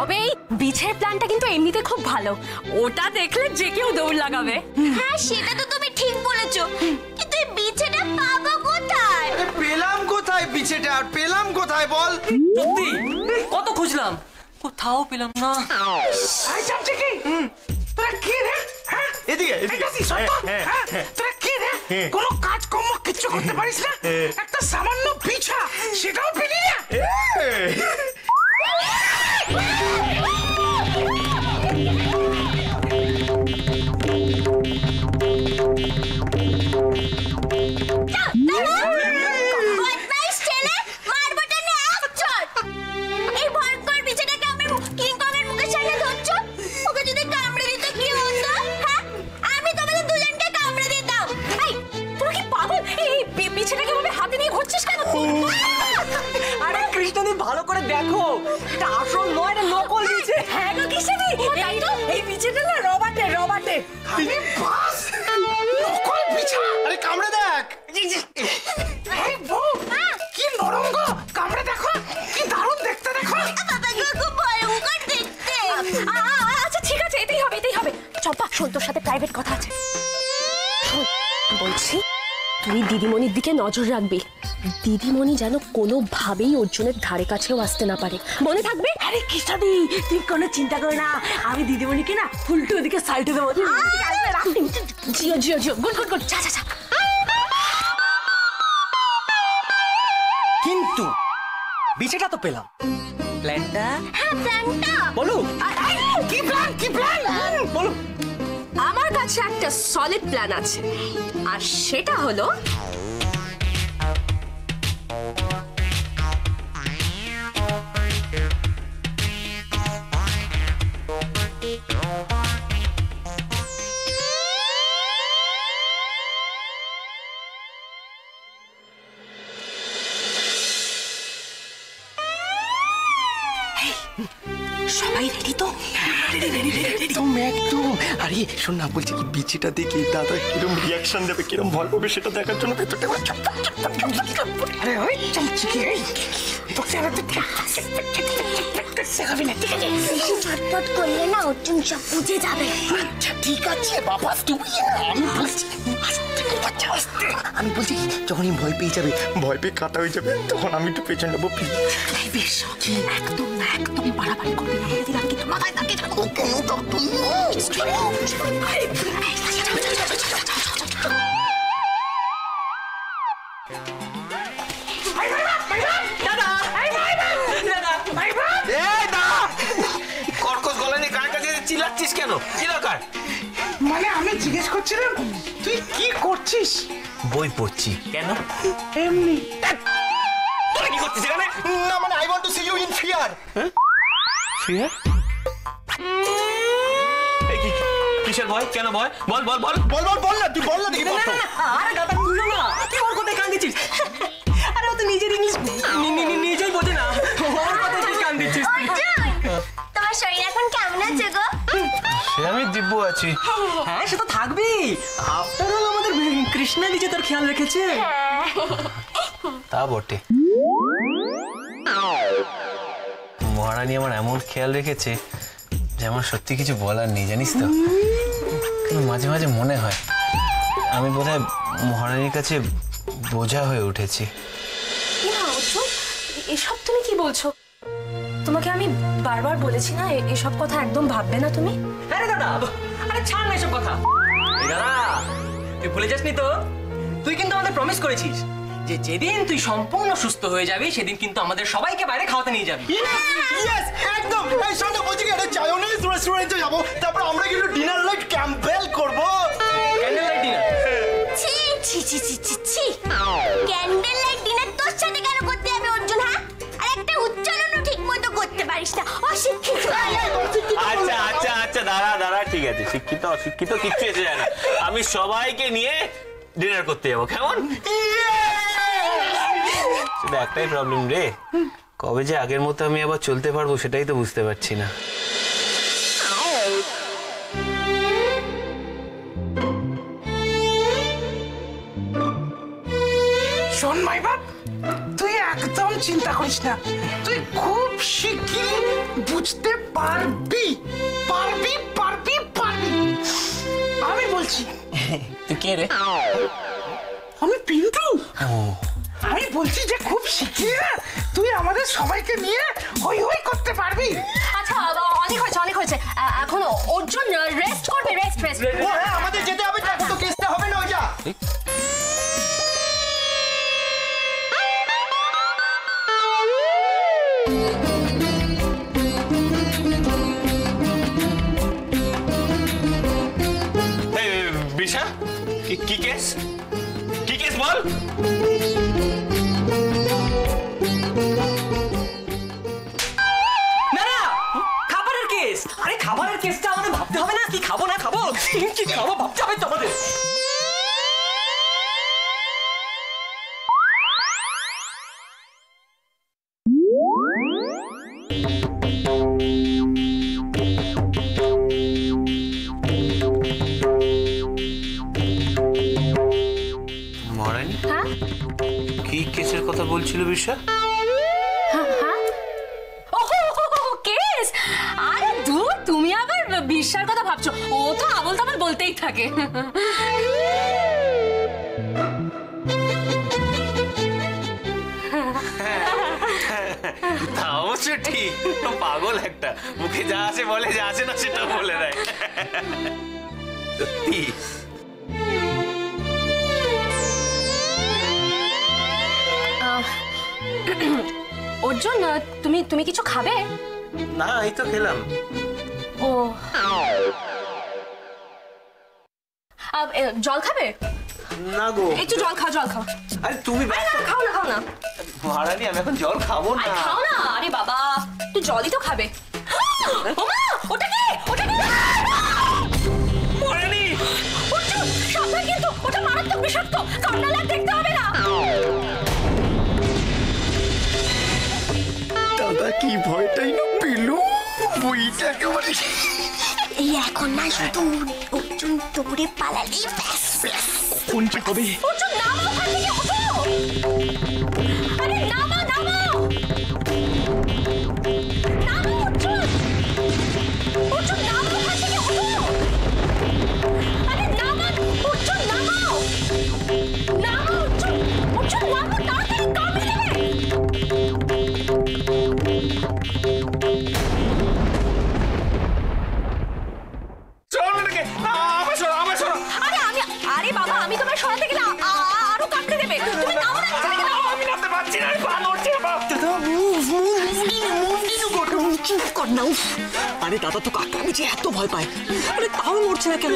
তবে এই বিছের প্ল্যানটা কিন্তু এমনিতে খুব ভালো, ওটা দেখলে যে কেউ দৌড় লাগাবে। হ্যাঁ সেটা তো তুমি ঠিক বলেছো, কিন্তু এই বিছেটা পাবো কোথায়? পেলাম কোথায় বিছেটা, আর পেলাম কোথায় বল? সত্যি কত খুঁজলাম, কোথাও পেলাম না। এদিকে তোরা কি রে, কোনো কাজকর্ম কিচ্ছু করতে পারিস না? একটা সামান্য বিছা সেটাও পেলি না? আরে কৃষ্ণদি ভালো করে দেখো, এটা আসল নয়, এটা নকল বিছে। হ্যাঁ গো কৃষ্ণদি, এই বিছেটা না রবার্টে। নকল বিছা? আরে কামড়ে দেখ। এই বউ, কি নরম গো, কামড়ে দেখো, কি দারুণ দেখতে দেখো। খুব ভয়ঙ্কর দেখতে। আচ্ছা ঠিক আছে, এটাই হবে। চম্পা শোন, তোর সাথে প্রাইভেট কথা আছে। শোন বলছি, তুই দিদিমণির দিকে নজর রাখবি, দিদিমণি যেন কোনোভাবেই অর্জুনের ধারে কাছেও আসতে না পারে, মনে থাকবে? আরে কৃষ্ণদি তুই কোনো চিন্তা করে না, আমি দিদিমণিকে না উল্টো ওদিকে সাইডে দেবো। জিও গুড যা। কিন্তু বিছেটা তো পেলাম, প্ল্যানটা হ্যাঁ প্ল্যানটা বলো। কি প্ল্যান বলো। আমার কাছে একটা সলিড প্ল্যান আছে, আর সেটা হলো সবাই রেডি তো? একদম। আরে শোন না, বলছি কি বিচিটা দেখি দাদা কিরম রিয়াকশন দেবে, কিরম ভয় পাবে সেটা দেখার জন্য ভেতরটা আরে ওই চমচকি, তোকে আর দেখাবি না, ঠিক আছে? বেশি ছটফট করলে না অর্জুন সব বুঝে যাবে। আচ্ছা ঠিক আছে বাবা, তুমি আমি বলছি আমি বলছি যখনই ভয় পেয়ে যাবে, ভয় পেয়ে কাটা হয়ে যাবে, তখন আমি একটু পেছন নেবো। বেশ, একদম বাড়াবাড়ি করবি না, দিলাম কিন্তু মাথায় থাকে। কর্কশ গলা নিয়ে কার কাছে চিল্লাচ্ছিস কেন? কি দরকার? মানে আমি জিজ্ঞেস করছিলাম তুই কি করছিস? বই পড়ছি। কেন? এমনি। তোরা কি করছিস এখানে? না মানে I want to see you in fear. Fear? কিসের ভয়? কেন ভয়? বল না, তুই বল না দেখি। আরে দাদা তুই না, তুই ওর কথায় কান দিচ্ছিস। আরে ও তো নিজের ইংলিশ নিজেই বোঝে না, ওর কথায় তুই কান দিচ্ছিস। তোমার শরীর এখন কেমন আছে গো? সে আমি দিব্য আছি। হ্যাঁ সে তো থাকবেই, আফটার অল আমাদের কৃষ্ণা নিজে তোর খেয়াল রেখেছে। তা বটে, মহারানী আমার এমন খেয়াল রেখেছে যে আমার সত্যি কিছু বলার নেই, জানিস তো? কিন্তু মাঝে মাঝে মনে হয় আমি বোধহয় মহারানীর কাছে বোঝা হয়ে উঠেছি। না অর্জুন, এসব তুমি কি বলছো? তোমাকে আমি বারবার বলেছি না এসব কথা একদম ভাববে না তুমি। আরে দাদা, আরে ছাড় না এসব কথা। এই দাদা তুই ভুলে যাসনি তো, তুই কিন্তু আমাদের প্রমিস করেছিস যে যেদিন তুই সম্পূর্ণ সুস্থ হয়ে যাবি সেদিন কিন্তু আমাদের সবাইকে বাইরে খাওয়াতে নিয়ে যাবি। ইয়েস একদম। এই শোনো, বলছি কি একটা চাইনিজ রেস্টুরেন্টে যাবো, তারপর আমরা কিন্তু ডিনার লাইট ক্যাম্পেল করব। Candle light dinner? ছি ক্যান্ডেল লাইট ডিনার তোর সাথে কেন করতে হবে অর্জুন? হ্যাঁ, আর একটা উচ্চারণও ঠিক মতো করতে পারিস না, অশিক্ষিত। আচ্ছা দাঁড়া, ঠিক আছে, শিক্ষিত অশিক্ষিত কিচ্ছু এসে যায় না। আমি সবাইকে নিয়ে ডিনার করতে যাবো, কেমন? শুধু একটাই প্রবলেম রে, কবে যে আগের মতো আমি আবার চলতে পারবো সেটাই তো বুঝতে পারছি না। শোন মাই বাপ, তুই একদম চিন্তা করিস না, তুই খুব শিগগিরই বুঝতে পারবি পারবি পারবি পারবি। আমি বলছি তুই কে রে? আমি পিন্টু। আমি বলছি যে খুব শিখিয়ে না তুই আমাদের সবাইকে নিয়ে হই হই করতে পারবি। আচ্ছা অনেক হয়েছে এখন অর্জুন রেস্ট করবে, রেস্ট। ও হ্যাঁ, আমাদের যেতে হবে, এখন তো কেসটা হবে না ওইটা। বিশা, কি কেস? কি কেস বল? না না, খাবারের কেস। আরে খাবারের কেসটা আমাদের ভাবতে হবে না, কি খাবো না খাবো, কি খাবো ভাবতে হবে তো আমাদের। মহারানী, হ্যাঁ কি কেসের কথা বলছিল বিশা? কেস? আরে দূর, তুমি আবার বিশ্বার কথা ভাবছো, ও তো আবল তাবল বলতেই থাকে। তা অবশ্য ঠিক, পাগল একটা, মুখে যা আছে বলে, যা আছে না সেটা বলে দেয়। সত্যি। অর্জুন, তুমি কিছু খাবে? না, এই তো খেলাম। ও জল খাবে? না গো। একটু জল খাও। আরে তুমি আরে না, খাও না। মহারানী, আমি এখন জল খাবো না। আরে খাও না, আরে বাবা, তুই জলই তো খাবে। ওমা, ওটা কি? মহারানী, অর্জুন, সাবধান কিন্তু, ওটা মারাত্মক বিষাক্ত, কামড়ালে আর দেখতে হবে না। দাদা কি ভয়টাই না পেল, বইটা একেবারে। এই এখন না শুধু অর্জুন দৌড়ে পালালেই ব্যাস। কোন কি হবে? অর্জুন নামো ওখান থেকে, ওঠো। আরে নামো। নামো অর্জুন। অর্জুন নামো ওখান থেকে, ওঠো। আরে নামো অর্জুন, নামো। অর্জুন নামো, তাড়াতাড়ি কামড়ে দেবে। আরে বাবা, আমি তোমায় সরাতে গেলে আরো কামড়ে দেবে। তুমি নামো না, ছেড়ে দাও। আমি নামতে পারছি না, পা নড়ছে। দাদা আরে দাদা তো কাকড়ামি যে এত ভয় পায়, আরে তাও মরছে না কেন?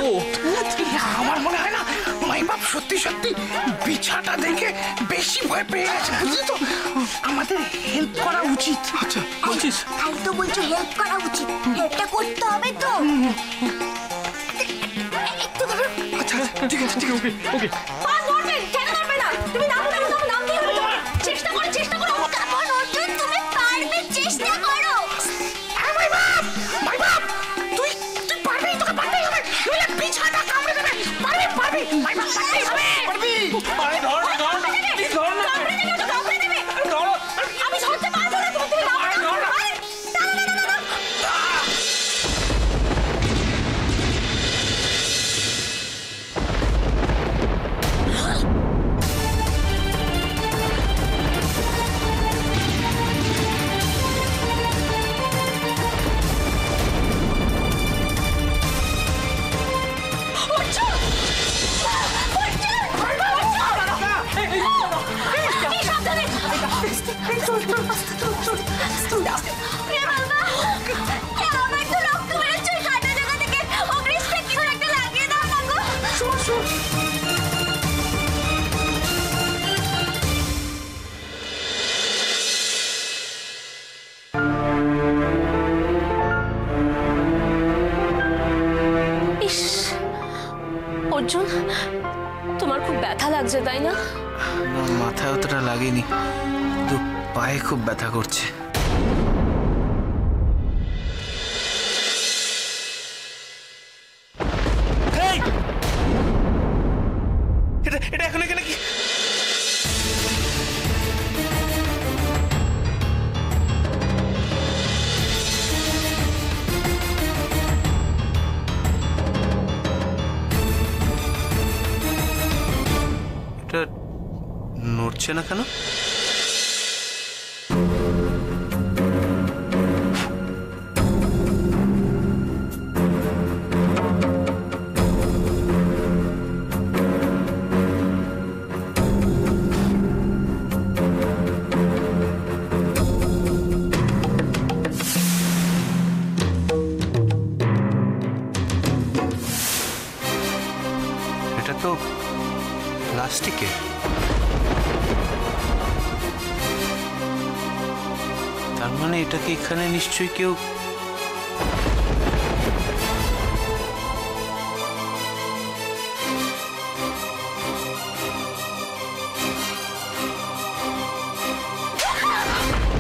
আমার মনে হয় না মাই বাপ সত্যি সত্যি বিছাটা দেখে বেশি ভয় পেয়ে গেছে, বুঝলি তো? আমাদের হেল্প করা উচিত। আচ্ছা বলছিস? তাই তো বলছো হেল্প করা উচিত, হেল্পটা করতে হবে তো। একটু ধরো। আচ্ছা ঠিক আছে, ওকে। পা নড়বে, কেন নড়বে না? তুমি নামো, নামতেই হবে তোমাকে। চেষ্টা করো। কেমন অর্জুন, তুমি পারবে, চেষ্টা করো। হ্যাঁ মাই বাপ, তুই পারবি, তোকে পারতেই হবে, নইলে বিছাটা কামড়ে দেবে। পারবি মাই বাপ, পারতেই হবে। পারবি? আরে ধর না, কামড়ে দেবে। আমি ধরতে পারবো না, তুমি নামো না। আরে, না। অর্জুন, তোমার খুব ব্যথা লাগছে তাই না? মাথায় অতটা লাগেনি, তো পায়ে খুব ব্যথা করছে। এটা এখন এখানে কি? বলছে না কেন? এটা তো প্লাস্টিকের। তার মানে এটাকে এখানে নিশ্চয়ই কেউ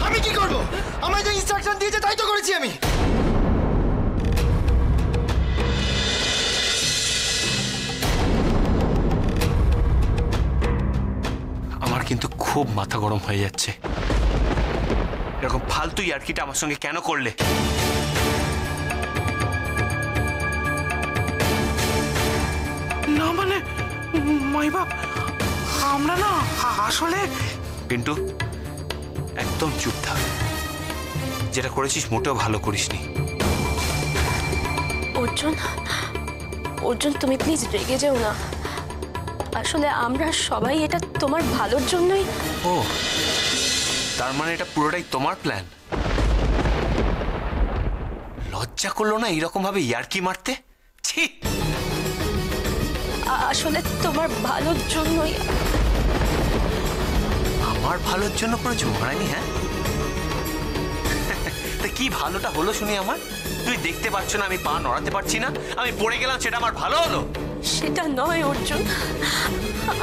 আমি কি করব? আমায় যে ইনস্ট্রাকশন দিয়েছে তাই তো করেছি আমি। আমার কিন্তু খুব মাথা গরম হয়ে যাচ্ছে। এরকম ফালতু ইয়ার্কিটা আমার সঙ্গে কেন করলে? না মানে মাই বাপ, আমরা না আসলে পিন্টু, একদম চুপ থাক। যেটা করেছিস মোটেও ভালো করিসনি। অর্জুন, অর্জুন তুমি প্লিজ রেগে যেও না। আসলে আমরা সবাই এটা তোমার ভালোর জন্যই। ও, তার মানে এটা পুরোটাই তোমার প্ল্যান? লজ্জা করলো না এরকম ভাবে ইয়ার্কি মারতে? ছি! আসলে তোমার ভালোর জন্যই। আমার ভালোর জন্য করেছো মহারানী? হ্যাঁ, তা কি ভালোটা হলো শুনি আমার? তুই দেখতে পাচ্ছ না আমি পা নড়াতে পারছি না, আমি পড়ে গেলাম, সেটা আমার ভালো হলো? সেটা নয় অর্জুন,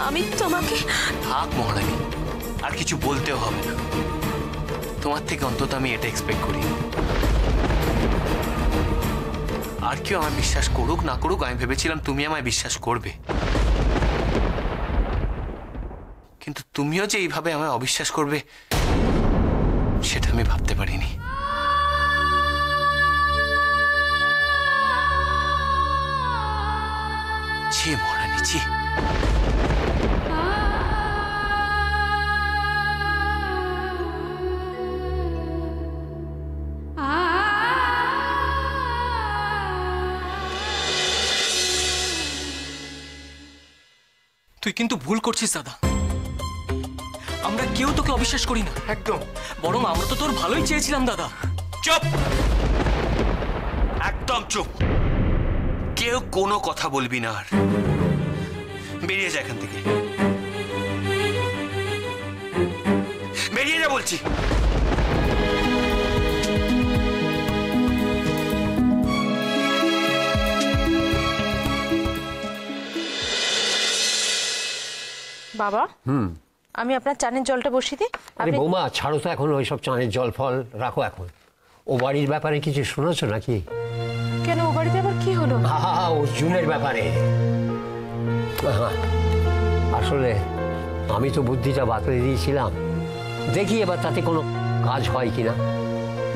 আমি তোমাকে। থাক মহারানী, আর কিছু বলতেও হবে না। তোমার থেকে অন্তত আমি এটা এক্সপেক্ট করি। আর কেউ আমায় বিশ্বাস করুক না করুক, আমি ভেবেছিলাম তুমি আমায় বিশ্বাস করবে, কিন্তু তুমিও যে এইভাবে আমায় অবিশ্বাস করবে সেটা আমি ভাবতে পারিনি। ছি মহারানী, ছি। তুই কিন্তু ভুল করছিস দাদা। আমরা কেউ তোকে অবিশ্বাস করি না, একদম। বরং আমরা তো তোর ভালোই চেয়েছিলাম দাদা। চুপ, একদম চুপ। কেউ কোনো কথা বলবি না, আর বেরিয়ে যা এখান থেকে, বেরিয়ে যা বলছি। বাবা, আমি আপনার চানের জলটা বসিয়ে দিই। আরে বৌমা, ছাড়ো তো এখন ওইসব চানের জল ফল, রাখো এখন। ও বাড়ির ব্যাপারে কিছু শুনেছো নাকি? কেন, ও বাড়িতে আবার কি হলো? অর্জুনের ব্যাপারে। আসলে আমি তো বুদ্ধিটা বাতলে দিয়েছিলাম, দেখি এবার তাতে কোনো কাজ হয় কিনা।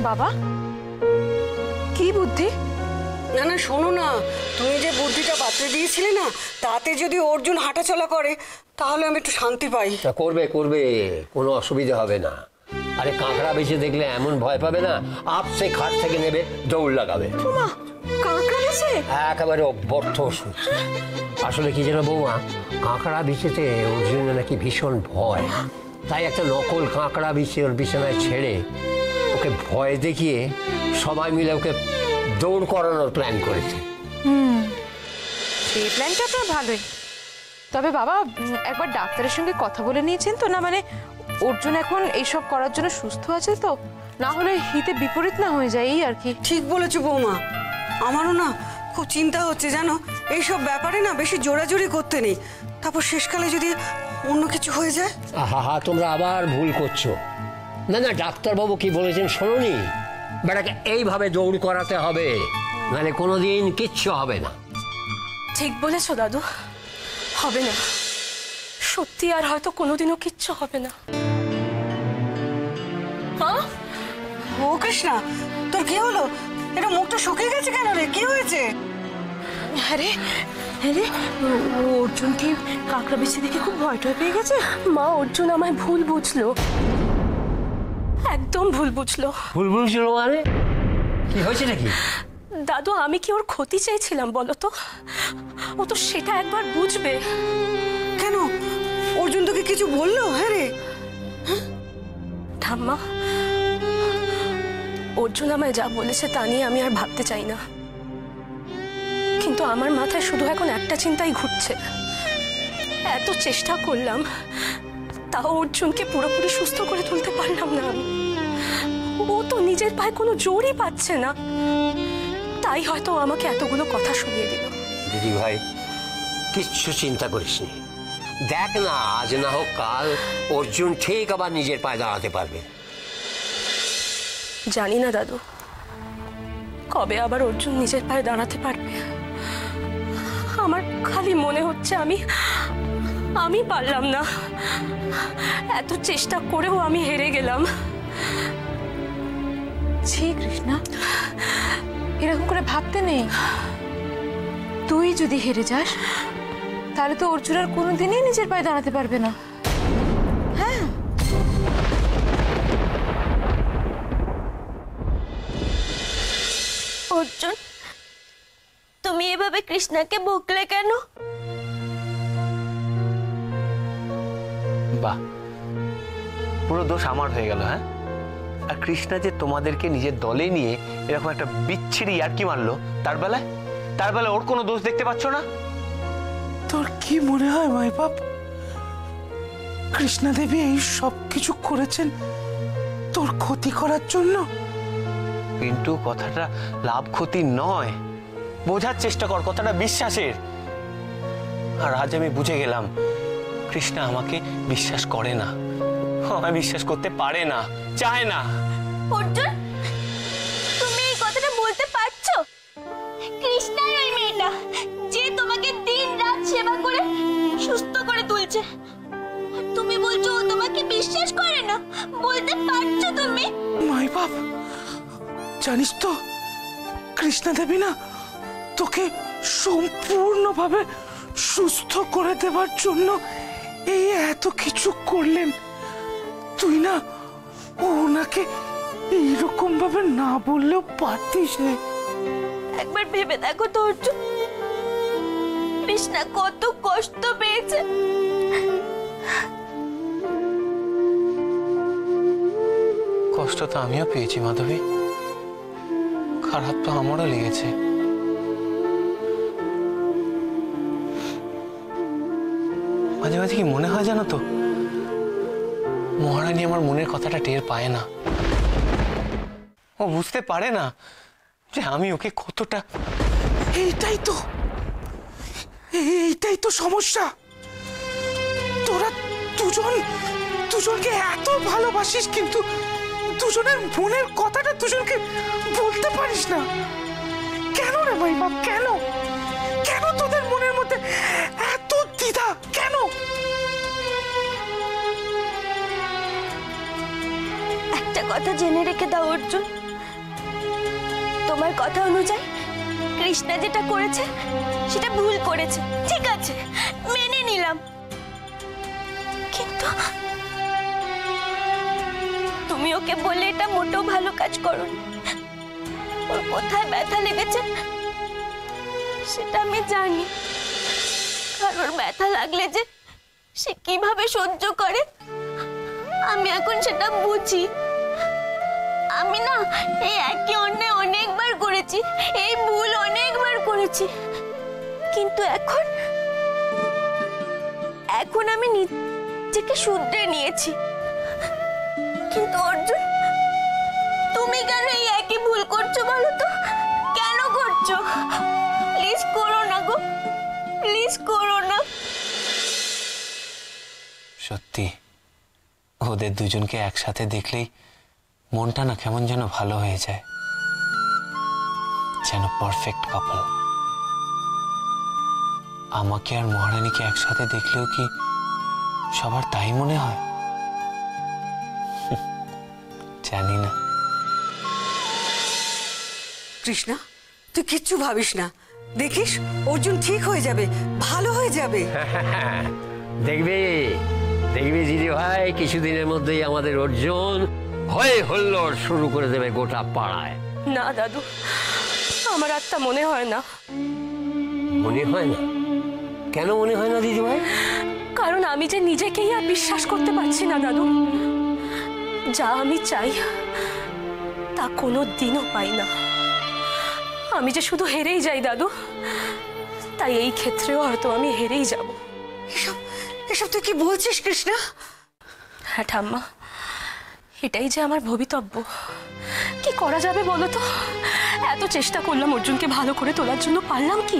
বাবা, কি বুদ্ধি? না না, শোনো না, তুমি যে বুদ্ধিটা বাতলে দিয়েছিলে না, তাতে যদি অর্জুন হাঁটাচলা করে তাহলে আমি একটু শান্তি পাই। তা করবে করবে, কোনো অসুবিধা হবে না। আরে কাঁকড়া বেঁচে দেখলে এমন ভয় পাবে না, আপসে খাট থেকে নেবে, দৌড় লাগাবে। কাঁকড়া বেছে? একেবারে অভ্যর্থ ওষুধ। আসলে কি যেন বৌমা, কাঁকড়া বিছেতে অর্জুনের নাকি ভীষণ ভয়, তাই একটা নকল কাঁকড়া বিছে ওর বিছানায় ছেড়ে ওকে ভয় দেখিয়ে সবাই মিলে ওকে দৌড় করানোর প্ল্যান করেছে। সেই প্ল্যানটা আপনার ভালোই। তবে বাবা, একবার ডাক্তারের সঙ্গে কথা বলে নিয়েছেন তো? না মানে অর্জুন এখন এইসব করার জন্য সুস্থ আছে তো? না হলে হিতে বিপরীত না হয়ে যায়, এই আর কি। ঠিক বলেছো বৌমা, আমারও না খুব চিন্তা হচ্ছে জানো, এইসব ব্যাপারে না বেশি জোরাজোরি করতে নেই, তারপর শেষকালে যদি অন্য কিছু হয়ে যায়। আহা, তোমরা আবার ভুল করছো। না না, ডাক্তারবাবু কি বলেছেন শোনোনি? বেটাকে এইভাবে দৌড় করাতে হবে, নাহলে কোনোদিন কিচ্ছু হবে না। ঠিক বলেছো দাদু, হবে না, সত্যি আর হয়তো কোনোদিনও কিচ্ছু হবে না। হ্যাঁ, ও কৃষ্ণা, তোর কি হলো? এটা মুখটা শুকিয়ে গেছে কেন রে? কি হয়েছে? হ্যাঁ রে অর্জুন কি কাঁকড়া বেশি দেখে খুব ভয় টয় পেয়ে গেছে? মা, অর্জুন আমায় ভুল বুঝলো, একদম ভুল বুঝলো। ভুল বুঝছিল মানে? কি হয়েছে নাকি? দাদু, আমি কি ওর ক্ষতি চাইছিলাম বলো তো? ও তো সেটা একবার বুঝবে। কেন, অর্জুন তোকে কিছু বললো? হ্যাঁ রে, ঠাম্মা, অর্জুন আমায় যা বলেছে তা নিয়ে আমি আর ভাবতে চাই না, কিন্তু আমার মাথায় শুধু এখন একটা চিন্তাই ঘুরছে। এত চেষ্টা করলাম, তাও অর্জুনকে পুরোপুরি সুস্থ করে তুলতে পারলাম না আমি। ও তো নিজের পায়ে কোনো জোরই পাচ্ছে না, তাই হয়তো আমাকে এতগুলো কথা শুনিয়ে দিল। দিদি ভাই, কিচ্ছু চিন্তা করিস নি। দেখ না, আজ না হোক কাল অর্জুন ঠিক আবার নিজের পায়ে দাঁড়াতে পারবে। জানি না দাদু, কবে আবার অর্জুন নিজের পায়ে দাঁড়াতে পারবে। আমার খালি মনে হচ্ছে আমি পারলাম না, এত চেষ্টা করেও আমি হেরে গেলাম। ছি কৃষ্ণা, এরকম করে ভাবতে নেই। তুই যদি হেরে যাস তাহলে তো অর্জুন আর কোনোদিনই নিজের পায়ে দাঁড়াতে পারবে না। হ্যাঁ, অর্জুন, তুমি এভাবে কৃষ্ণাকে বকলে কেন? বাহ, পুরো দোষ আমার হয়ে গেল। হ্যাঁ, আর কৃষ্ণা যে তোমাদেরকে নিজের দলে নিয়ে এরকম একটা বিচ্ছিরি ইয়ার্কি মারলো, তার বেলায় ওর কোনো দোষ দেখতে পাচ্ছ না? তোর কি মনে হয় মাইবাপ, কৃষ্ণা দেবী এই সব কিছু করেছেন তোর ক্ষতি করার জন্য? কিন্তু কথাটা লাভ ক্ষতি নয়, বোঝার চেষ্টা কর, কথাটা বিশ্বাসের। আর আজ আমি বুঝে গেলাম, কৃষ্ণা আমাকে বিশ্বাস করে না, আমায় বিশ্বাস করতে পারে না, চায় না। অর্জুন, তুমি এই কথাটা বলতে পারছো? কৃষ্ণাই ওই মেয়েটা যে তোমাকে দিন রাত সেবা করে সুস্থ করে তুলছে, আর তুমি বলছো ও তোমাকে বিশ্বাস করে না? বলতে পারছো তুমি? মাইবাপ, জানিস তো কৃষ্ণা দেবী না তোকে সম্পূর্ণভাবে সুস্থ করে দেবার জন্য এই এত কিছু করলেন। তুই না ওনাকে এইরকম ভাবে না বললেও পারতিস রে। একবার ভেবে দেখো তো অর্জুন, কৃষ্ণা কত কষ্ট পেয়েছে। কষ্ট তো আমিও পেয়েছি মাধবী, খারাপ তো আমারও লেগেছে। মাঝে মাঝে কি মনে হয় জানো তো, মহারানী আমার মনের কথাটা টের পায় না, ও বুঝতে পারে না যে আমি ওকে কতটা। এইটাই তো সমস্যা। তোরা দুজনকে এত ভালোবাসিস, কিন্তু দুজনের মনের কথাটা দুজনকে বলতে পারিস না। কেন রে ভাই বাপ, কেন তোদের মনের মধ্যে এত দ্বিধা কেন? একটা কথা জেনে রেখে দাও অর্জুন, তোমার কথা অনুযায়ী কৃষ্ণা যেটা করেছে সেটা ভুল করেছে, ঠিক আছে, মেনে নিলাম। কিন্তু তুমি ওকে বলে এটা মোটেও ভালো কাজ করোনি। ওর কোথায় ব্যথা লেগেছে সেটা আমি জানি, কারোর ব্যথা লাগলে যে সে কিভাবে সহ্য করে আমি এখন সেটা বুঝি। আমি না এই একই অন্যায় অনেকবার করেছি, এই ভুল অনেকবার করেছি, কিন্তু এখন আমি নিজেকে শুধরে নিয়েছি। কিন্তু অর্জুন, তুমি কেন এই একই ভুল করছো বলো তো? কেন করছো? প্লিজ করো না গো, প্লিজ করো না। সত্যি ওদের দুজনকে একসাথে দেখলেই মনটা না কেমন যেন ভালো হয়ে যায়, যেন পারফেক্ট কাপল। আমাকে আর মহারানীকে একসাথে দেখলেও কি সবার তাই মনে হয়? জানি না। কৃষ্ণা, তুই কিচ্ছু ভাবিস না, দেখিস অর্জুন ঠিক হয়ে যাবে, ভালো হয়ে যাবে। দেখবে দেখবে দিদি ভাই, কিছুদিনের মধ্যেই আমাদের অর্জুন হয়ে হল্লোড় শুরু করে দেবে গোটা পাড়ায়। না দাদু, আমার আর তা মনে হয় না। মনে হয় না? কেন মনে হয় না দিদি ভাই? কারণ আমি যে নিজেকেই আর বিশ্বাস করতে পারছি না দাদু। যা আমি চাই তা কোনো দিনও পাই না। আমি যে শুধু হেরেই যাই দাদু, তাই এই ক্ষেত্রেও হয়তো আমি হেরেই যাব। এসব এসব তুই কি বলছিস কৃষ্ণা? হ্যাঁ ঠাম্মা, এটাই যে আমার ভবিতব্য। কি করা যাবে বলো তো? এত চেষ্টা করলাম অর্জুনকে ভালো করে তোলার জন্য, পারলাম কি?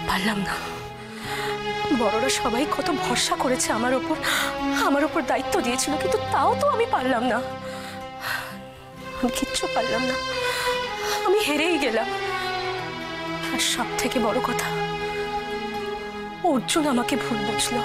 পারলাম না। বড়রা সবাই কত ভরসা করেছে আমার ওপর দায়িত্ব দিয়েছিল, কিন্তু তাও তো আমি পারলাম না। আমি কিচ্ছু পারলাম না, আমি হেরেই গেলাম। আর সব থেকে বড় কথা, অর্জুন আমাকে ভুল বুঝলো।